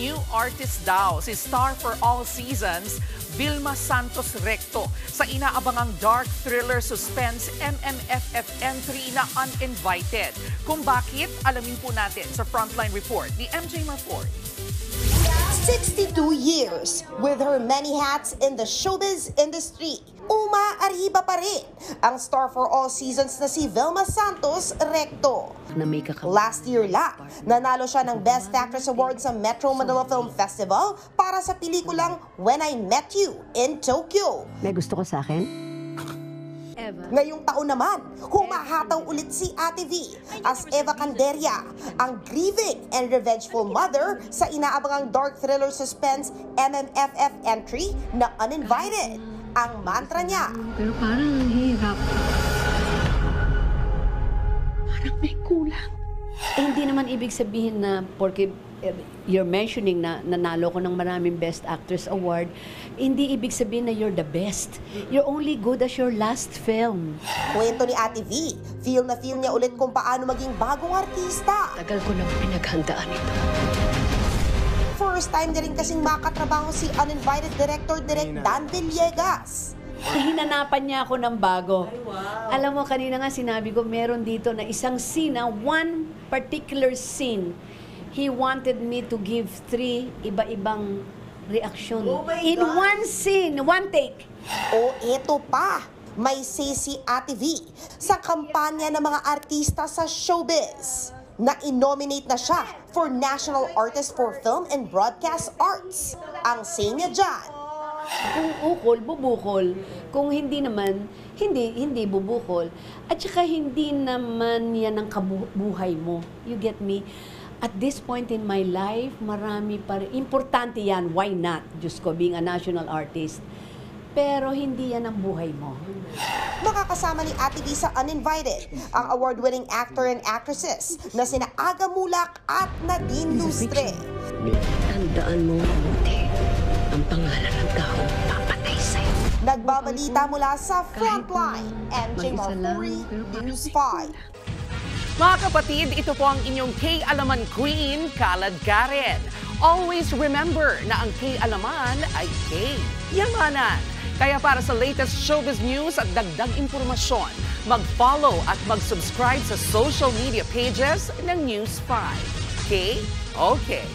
new artist daw, si Star for All Seasons, Vilma Santos Recto, sa inaabangang dark thriller suspense MMFF entry na Uninvited. Kung bakit, alamin po natin sa Frontline Report ni MJ Marfort. 62 years with her many hats in the showbiz industry. Umaariba pa rin ang Star for All Seasons na si Vilma Santos Recto. Last year lang, nanalo siya ng Best Actress Award sa Metro Manila Film Festival para sa pelikulang When I Met You in Tokyo. May gusto ko sa akin? Ngayong taon naman, humahataw ulit si Ate V as Eva Canderia, ang grieving and revengeful mother sa inaabangang dark thriller suspense MMFF entry na Uninvited. Ang mantra niya, Pero parang ang hirap. Parang may kulang. Hindi naman ibig sabihin na porque you're mentioning na nanalo ko ng maraming Best Actress Award, hindi ibig sabihin na you're the best. You're only good as your last film. Kwento ni Ate V, feel na feel niya ulit kung paano maging bagong artista. Tagal ko nang pinaghandaan ito. First time na rin kasing makatrabaho si Uninvited Director Direk Dan Villegas. Hinanapan niya ako ng bago. Alam mo, kanina nga sinabi ko, meron dito na isang scene, one particular scene, he wanted me to give 3 iba-ibang reaksyon. In one scene, one take. O eto pa, may say si Ate V sa kampanya ng mga artista sa showbiz na in-nominate na siya for National Artist for Film and Broadcast Arts. Ang say niya dyan, Kung ukol, bubukol. Kung hindi naman, hindi bubukol. At saka hindi naman yan ang kabuhay mo. You get me? At this point in my life, marami pa rin. Importante yan, why not? Diyos ko, being a national artist. Pero hindi yan ang buhay mo. makakasama ni Ate V sa Uninvited ang award-winning actor and actresses na sina Aga Mulak at Nadine Lustre. Tandaan mo mabuti ang pangalan ng taong papatay sa'yo. Nagbabalita mula sa Frontline, MJ Marfuri, News 5. Mga kapatid, ito po ang inyong K-Alaman Queen, Kalad Karen. Always remember na ang K-Alaman ay K-Yamanan. Kaya para sa latest showbiz news at dagdag impormasyon, mag-follow at mag-subscribe sa social media pages ng News 5. Okay?